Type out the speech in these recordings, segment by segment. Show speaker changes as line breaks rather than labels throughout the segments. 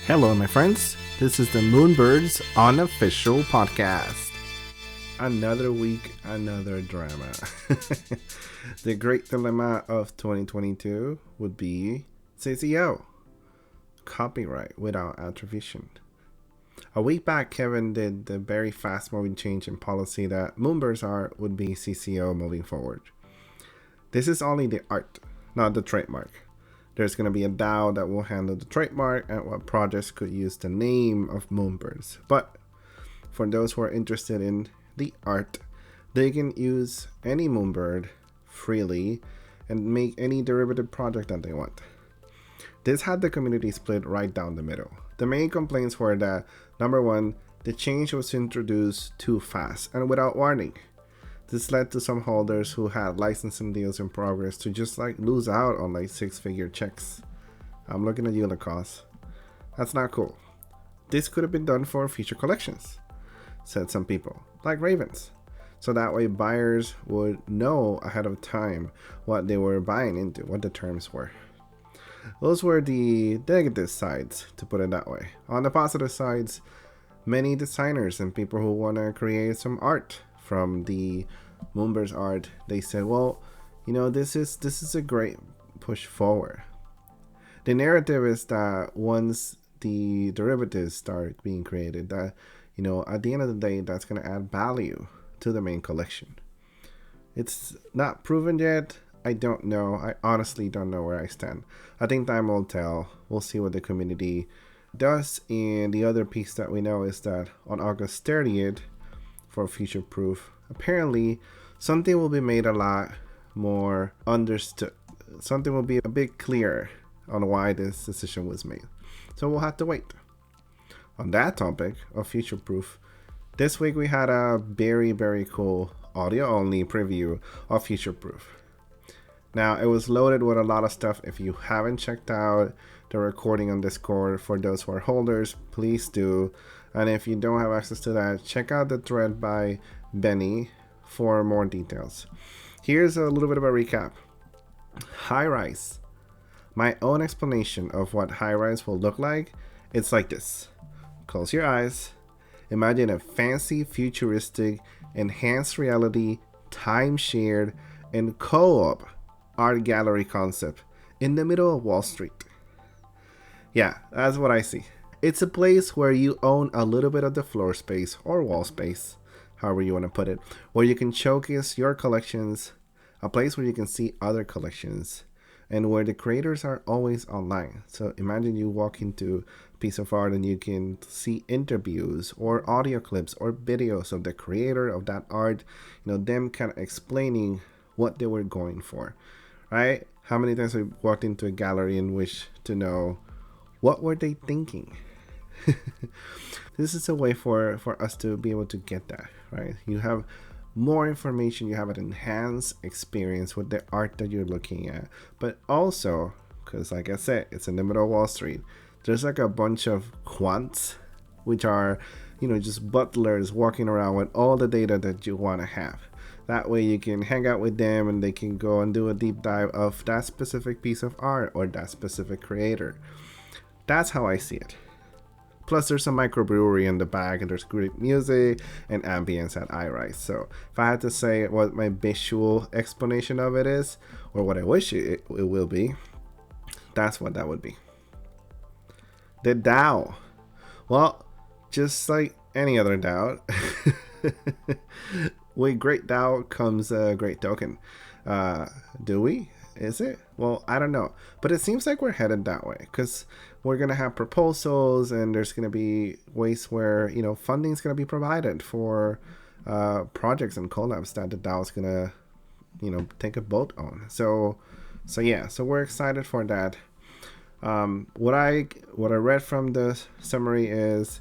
Hello, my friends. This is the Moonbirds unofficial podcast. Another week, another drama. The great dilemma of 2022 would be CC0, copyright without attribution. A week back, Kevin did the very fast-moving change in policy that Moonbirds art would be CC0 moving forward. This is only the art, not the trademark. There's going to be a DAO that will handle the trademark and what projects could use the name of Moonbirds. But for those who are interested in the art, they can use any Moonbird freely and make any derivative project that they want. This had the community split right down the middle. The main complaints were that, number one, the change was introduced too fast and without warning. This led to some holders who had licensing deals in progress to just lose out on six-figure checks. I'm looking at you, Lakoz. That's not cool. This could have been done for future collections, said some people, like Ravens. So that way buyers would know ahead of time what they were buying into, what the terms were. Those were the negative sides, to put it that way. On the positive sides, many designers and people who want to create some art from the Moonbirds art, they said, well, this is a great push forward. The narrative is that once the derivatives start being created, that at the end of the day, that's going to add value to the main collection. It's not proven yet. I don't know. I honestly don't know where I stand. I think time will tell. We'll see what the community does. And the other piece that we know is that on August 30th, for future proof, apparently something will be made a lot more understood. Something will be a bit clearer on why this decision was made. So we'll have to wait. On that topic of future proof, this week we had a very, very cool audio only preview of future proof. Now, it was loaded with a lot of stuff. If you haven't checked out the recording on Discord, for those who are holders, please do. And if you don't have access to that, check out the thread by Benny for more details. Here's a little bit of a recap. Highrise. My own explanation of what Highrise will look like, it's like this. Close your eyes. Imagine a fancy, futuristic, enhanced reality, time-shared, and co-op art gallery concept in the middle of Wall Street. Yeah, that's what I see. It's a place where you own a little bit of the floor space or wall space, however you want to put it, where you can showcase your collections, a place where you can see other collections, and where the creators are always online. So imagine you walk into a piece of art and you can see interviews or audio clips or videos of the creator of that art, them kind of explaining what they were going for, right? How many times we walked into a gallery and wished to know what were they thinking? This is a way for us to be able to get that, right? You have more information, you have an enhanced experience with the art that you're looking at. But also, because like I said, it's in the middle of Wall Street, there's a bunch of quants, which are, just butlers walking around with all the data that you want to have. That way you can hang out with them and they can go and do a deep dive of that specific piece of art or that specific creator. That's how I see it. Plus, there's a microbrewery in the back, and there's great music and ambience at Highrise. So, if I had to say what my visual explanation of it is, or what I wish it will be, that's what that would be. The DAO. Well, just like any other DAO, with great DAO comes a great token. Do we? Is it? Well, I don't know. But it seems like we're headed that way because we're going to have proposals and there's going to be ways where, funding is going to be provided for projects and collabs that the DAO is going to, take a vote on. So we're excited for that. What I read from the summary is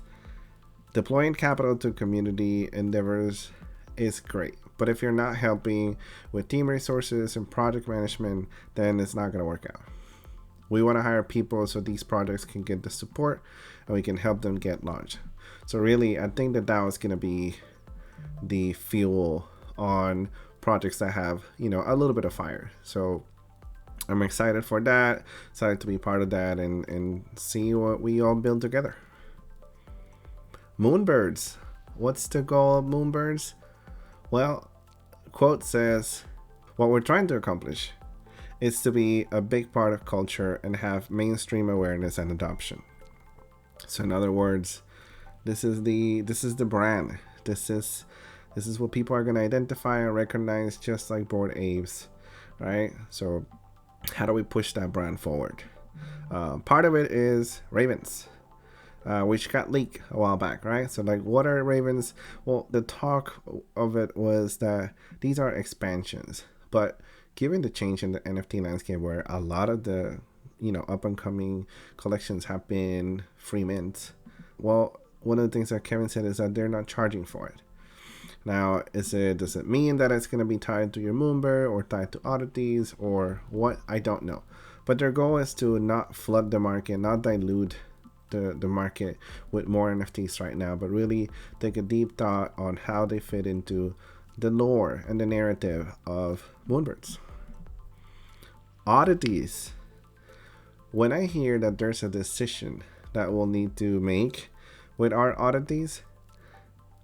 deploying capital to community endeavors is great. But if you're not helping with team resources and project management, then it's not going to work out. We want to hire people so these projects can get the support and we can help them get launched. So really, I think that is going to be the fuel on projects that have, a little bit of fire. So I'm excited for that. Excited to be part of that and see what we all build together. Moonbirds. What's the goal of Moonbirds? Well, quote says, what we're trying to accomplish is to be a big part of culture and have mainstream awareness and adoption. So in other words, this is the brand. This is what people are going to identify and recognize, just like Bored Apes, right? So how do we push that brand forward? Part of it is Ravens, which got leaked a while back, right? So like, what are Ravens? Well, the talk of it was that these are expansions, but given the change in the NFT landscape, where a lot of the up and coming collections have been free mints, well, one of the things that Kevin said is that they're not charging for it. Now, does it mean that it's going to be tied to your Moonbird or tied to oddities or what? I don't know. But their goal is to not flood the market, not dilute the market with more NFTs right now, but really take a deep thought on how they fit into the lore and the narrative of Moonbirds. Oddities. When I hear that there's a decision that we'll need to make with our oddities,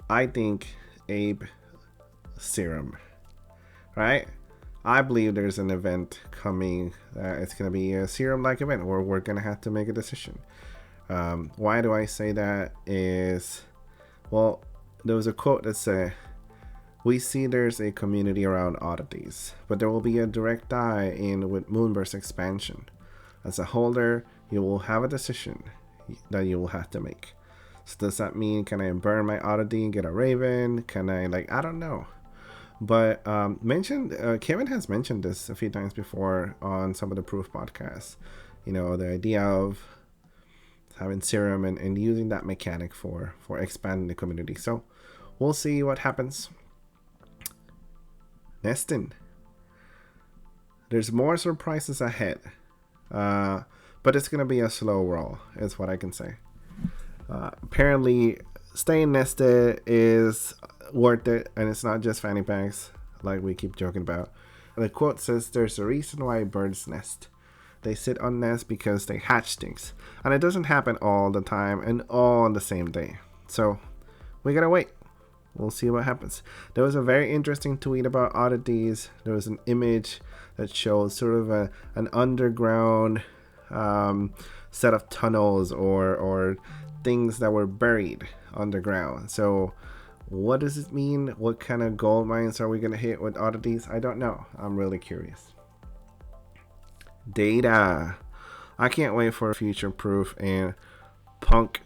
I think Ape Serum, right? I believe there's an event coming. It's going to be a serum-like event where we're going to have to make a decision. Why do I say that is, well, there was a quote that said, we see there's a community around oddities, but there will be a direct tie-in with Moonbirds expansion. As a holder, you will have a decision that you will have to make. So does that mean, can I burn my oddity and get a Raven? Can I, I don't know. But Kevin has mentioned this a few times before on some of the Proof podcasts. The idea of having serum and using that mechanic for expanding the community. So we'll see what happens. Nesting. There's more surprises ahead. But it's going to be a slow roll, is what I can say. Apparently, staying nested is worth it, and it's not just fanny packs like we keep joking about. The quote says, there's a reason why birds nest. They sit on nests because they hatch things. And it doesn't happen all the time and all on the same day. So we gotta wait. We'll see what happens. There was a very interesting tweet about oddities. There was an image that showed sort of an underground set of tunnels or things that were buried underground. So what does it mean? What kind of gold mines are we going to hit with oddities? I don't know. I'm really curious. Data. I can't wait for Future Proof and Punk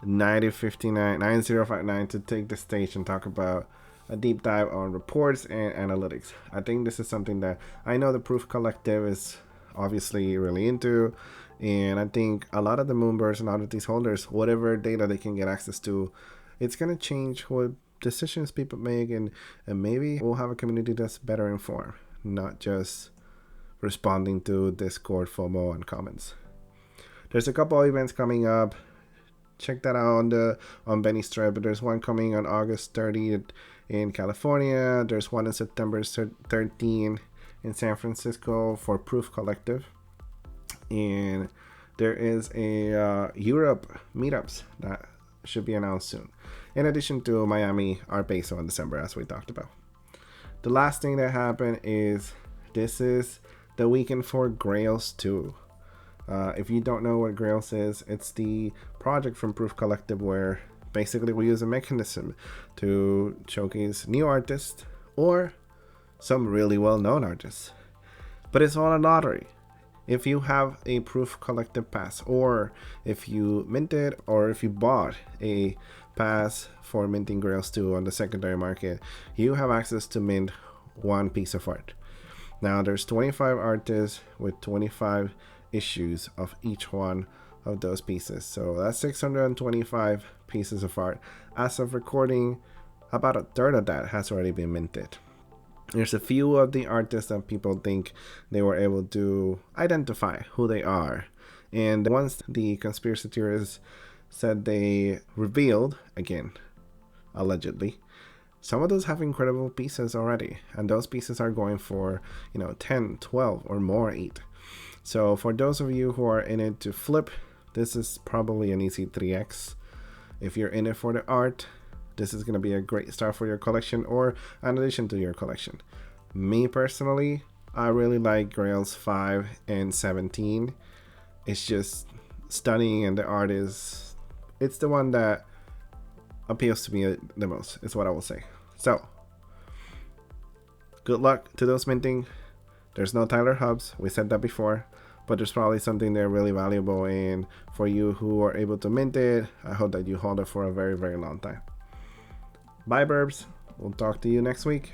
9059 to take the stage and talk about a deep dive on reports and analytics. I think this is something that I know the Proof Collective is obviously really into, and I think a lot of the Moonbirds and oddities holders, whatever data they can get access to, it's going to change what decisions people make, and maybe we'll have a community that's better informed, not just responding to Discord, FOMO, and comments. There's a couple of events coming up. Check that out on Benny's thread, but there's one coming on August 30th in California. There's one on September 13th in San Francisco for Proof Collective. And there is a Europe meetups that should be announced soon, in addition to Miami Art Basel in December, as we talked about. The last thing that happened is this is the weekend for GRAILS 2. If you don't know what GRAILS is, it's the project from Proof Collective where basically we use a mechanism to showcase new artists or some really well-known artists. But it's all a lottery. If you have a Proof Collective pass, or if you minted, or if you bought a pass for minting GRAILS 2 on the secondary market, you have access to mint one piece of art. Now there's 25 artists with 25 issues of each one of those pieces. So that's 625 pieces of art. As of recording, about a third of that has already been minted. There's a few of the artists that people think they were able to identify who they are. And once the conspiracy theorists said they revealed, again, allegedly, some of those have incredible pieces already, and those pieces are going for 10, 12 or more ETH. So for those of you who are in it to flip, this is probably an easy 3x. If you're in it for the art, this is going to be a great start for your collection or an addition to your collection. Me personally, I really like GRAILS 5 and 17. It's just stunning, and the art it's the one that appeals to me the most, is what I will say. So good luck to those minting. There's no Tyler Hubs, we said that before, but there's probably something there really valuable, and for you who are able to mint it, I hope that you hold it for a very, very long time. Bye, Burbs. We'll talk to you next week.